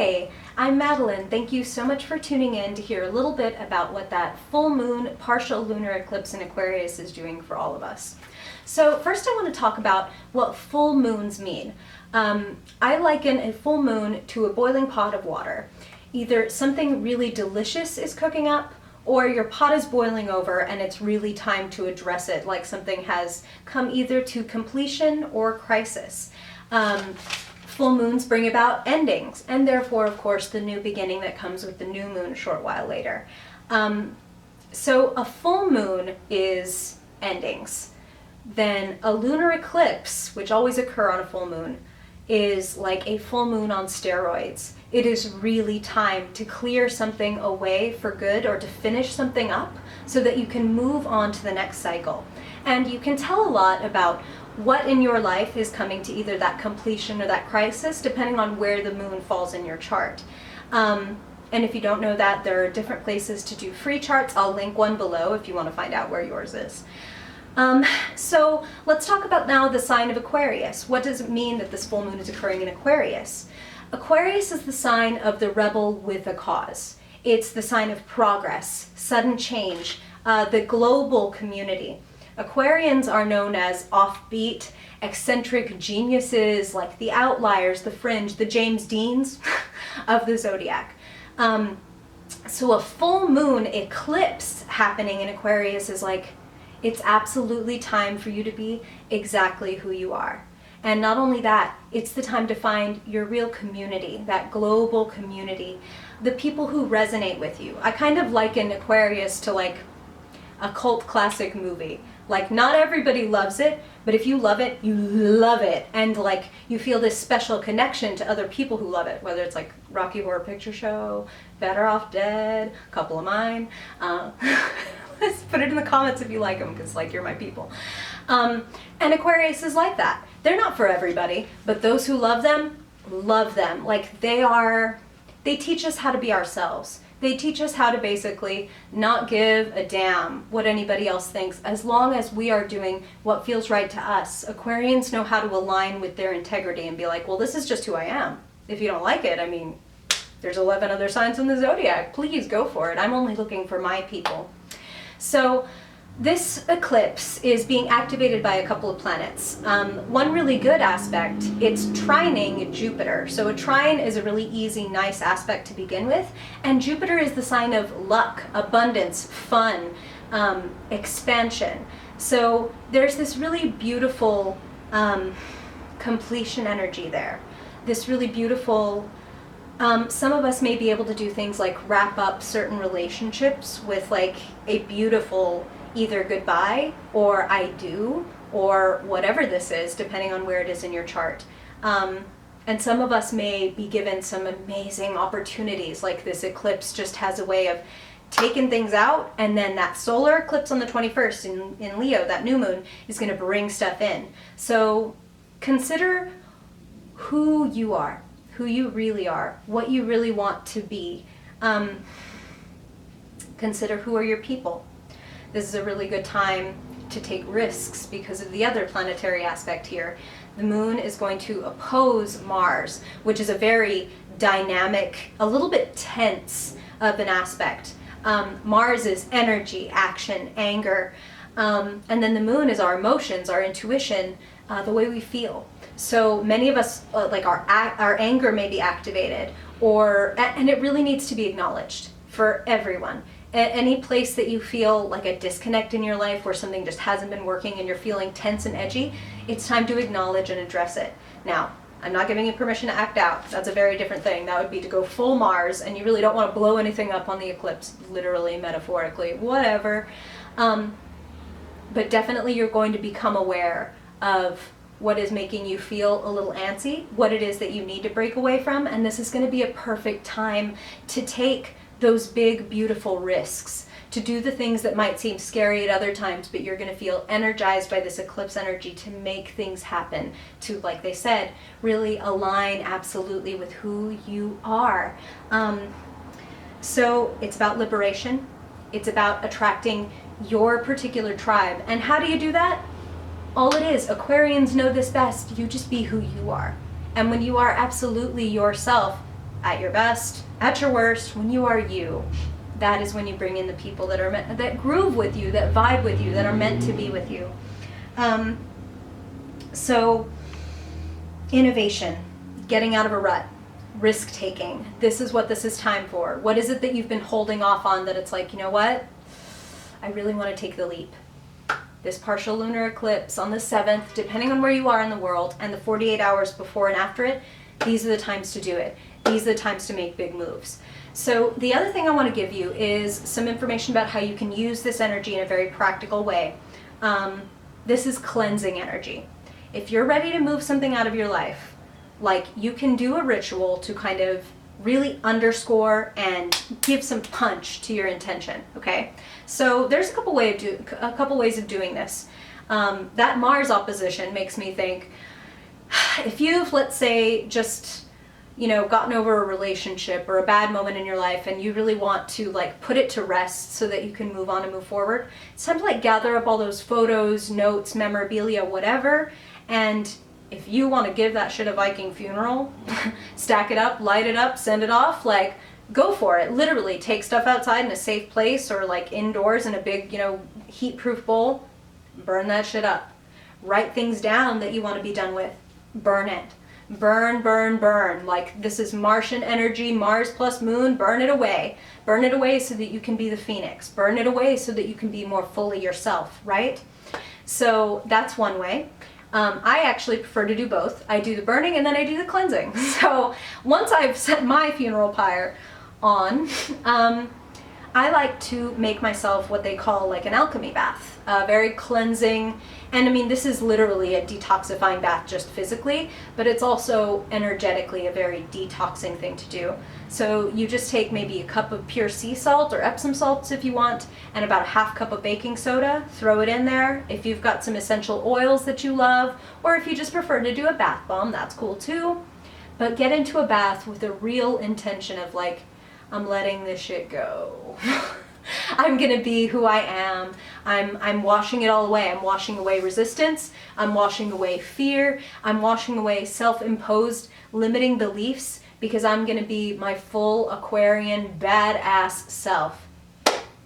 Hey, I'm Madeline. Thank you so much for tuning in to hear a little bit about what that full moon partial lunar eclipse in Aquarius is doing for all of us. So first I want to talk about what full moons mean. I liken a full moon to a boiling pot of water. Either something really delicious is cooking up, or your pot is boiling over and it's really time to address it, like something has come either to completion or crisis. Full moons bring about endings, and therefore, of course, the new beginning that comes with the new moon a short while later. So a full moon is endings. Then a lunar eclipse, which always occur on a full moon, is like a full moon on steroids. It is really time to clear something away for good or to finish something up so that you can move on to the next cycle. And you can tell a lot about what in your life is coming to either that completion or that crisis, depending on where the moon falls in your chart. And if you don't know that, there are different places to do free charts. I'll link one below if you want to find out where yours is. So let's talk about now the sign of Aquarius. What does it mean that this full moon is occurring in Aquarius? Aquarius is the sign of the rebel with a cause. It's the sign of progress, sudden change, the global community. Aquarians are known as offbeat, eccentric geniuses, like the outliers, the fringe, the James Deans of the zodiac. So a full moon eclipse happening in Aquarius is like, it's absolutely time for you to be exactly who you are. And not only that, it's the time to find your real community, that global community, the people who resonate with you. I kind of liken Aquarius to like a cult classic movie. Like, not everybody loves it, but if you love it, you love it. And like, you feel this special connection to other people who love it, whether it's like Rocky Horror Picture Show, Better Off Dead, a couple of mine. Let's put it in the comments if you like them, because like, you're my people. And Aquarius is like that. They're not for everybody, but those who love them. Like, they teach us how to be ourselves. They teach us how to basically not give a damn what anybody else thinks, as long as we are doing what feels right to us. Aquarians know how to align with their integrity and be like, well, this is just who I am. If you don't like it, I mean, there's 11 other signs in the zodiac. Please go for it. I'm only looking for my people. So this eclipse is being activated by a couple of planets. One really good aspect, it's trining Jupiter. So a trine is a really easy, nice aspect to begin with. And Jupiter is the sign of luck, abundance, fun, expansion. So there's this really beautiful completion energy there. This really beautiful, some of us may be able to do things like wrap up certain relationships with like a beautiful either goodbye or I do or whatever this is, depending on where it is in your chart. And some of us may be given some amazing opportunities, like this eclipse just has a way of taking things out, and then that solar eclipse on the 21st in Leo, that new moon, is going to bring stuff in. So consider who you are, who you really are, what you really want to be. Consider who are your people. This is a really good time to take risks because of the other planetary aspect here. The moon is going to oppose Mars, which is a very dynamic, a little bit tense of an aspect. Mars is energy, action, anger, and then the moon is our emotions, our intuition, the way we feel. So many of us, like our anger may be activated, and it really needs to be acknowledged for everyone. Any place that you feel like a disconnect in your life where something just hasn't been working and you're feeling tense and edgy, it's time to acknowledge and address it. Now, I'm not giving you permission to act out. That's a very different thing. That would be to go full Mars, and you really don't want to blow anything up on the eclipse, literally, metaphorically, whatever. But definitely you're going to become aware of what is making you feel a little antsy, what it is that you need to break away from, and this is going to be a perfect time to take those big, beautiful risks, to do the things that might seem scary at other times, but you're going to feel energized by this eclipse energy to make things happen, to, like they said, really align absolutely with who you are. So it's about liberation. It's about attracting your particular tribe. And how do you do that? All it is, Aquarians know this best, you just be who you are. And when you are absolutely yourself, at your best, at your worst, when you are you. That is when you bring in the people that are that groove with you, that vibe with you, that are meant to be with you. So innovation, getting out of a rut, risk taking. This is what this is time for. What is it that you've been holding off on that it's like, you know what? I really want to take the leap. This partial lunar eclipse on the 7th, depending on where you are in the world, and the 48 hours before and after it, these are the times to do it. These are the times to make big moves. So the other thing I want to give you is some information about how you can use this energy in a very practical way. This is cleansing energy. If you're ready to move something out of your life, like, you can do a ritual to kind of really underscore and give some punch to your intention, okay? So there's a couple ways of doing this. That Mars opposition makes me think, if you've, let's say, just, you know, gotten over a relationship or a bad moment in your life and you really want to, like, put it to rest so that you can move on and move forward, it's time to, like, gather up all those photos, notes, memorabilia, whatever, and if you want to give that shit a Viking funeral, stack it up, light it up, send it off, like, go for it. Literally, take stuff outside in a safe place or, like, indoors in a big, you know, heat-proof bowl, burn that shit up. Write things down that you want to be done with, burn it. Burn, burn, burn. Like, this is Martian energy, Mars plus moon, burn it away. Burn it away so that you can be the phoenix. Burn it away so that you can be more fully yourself, right? So that's one way. I actually prefer to do both. I do the burning and then I do the cleansing. So once I've set my funeral pyre on, I like to make myself what they call, like, an alchemy bath, very cleansing. And I mean, this is literally a detoxifying bath just physically, but it's also energetically a very detoxing thing to do. So you just take maybe a cup of pure sea salt or Epsom salts if you want, and about a half cup of baking soda, throw it in there. If you've got some essential oils that you love, or if you just prefer to do a bath bomb, that's cool too. But get into a bath with a real intention of, like, I'm letting this shit go. I'm gonna be who I am. I'm washing it all away. I'm washing away resistance. I'm washing away fear. I'm washing away self-imposed limiting beliefs, because I'm gonna be my full Aquarian badass self.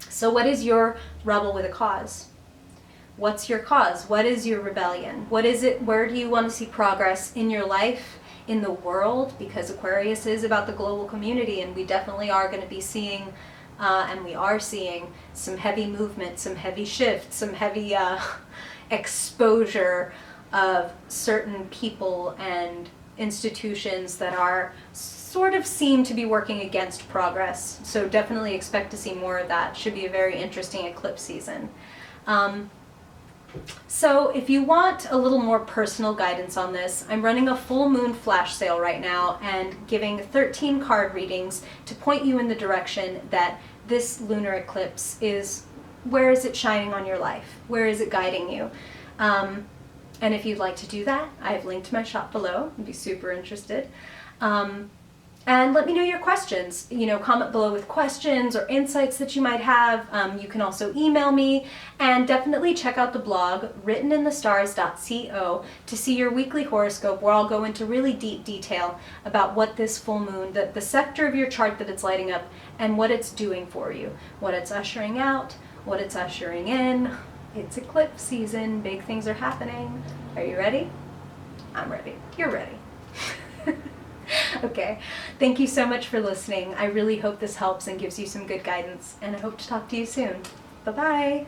So what is your rebel with a cause? What's your cause? What is your rebellion? What is it? Where do you want to see progress in your life, in the world? Because Aquarius is about the global community, and we definitely are going to be seeing, and we are seeing, some heavy movement, some heavy shifts, some heavy exposure of certain people and institutions that are sort of seem to be working against progress. So definitely expect to see more of that. Should be a very interesting eclipse season. So if you want a little more personal guidance on this, I'm running a full moon flash sale right now and giving 13 card readings to point you in the direction that this lunar eclipse is. Where is it shining on your life? Where is it guiding you? And if you'd like to do that, I've linked my shop below. I'd be super interested. And let me know your questions. You know, comment below with questions or insights that you might have. You can also email me, and definitely check out the blog writteninthestars.co to see your weekly horoscope, where I'll go into really deep detail about what this full moon, the sector of your chart that it's lighting up, and what it's doing for you, what it's ushering out, what it's ushering in. It's eclipse season, big things are happening. Are you ready? I'm ready. You're ready. Okay, thank you so much for listening. I really hope this helps and gives you some good guidance, and I hope to talk to you soon. Bye-bye.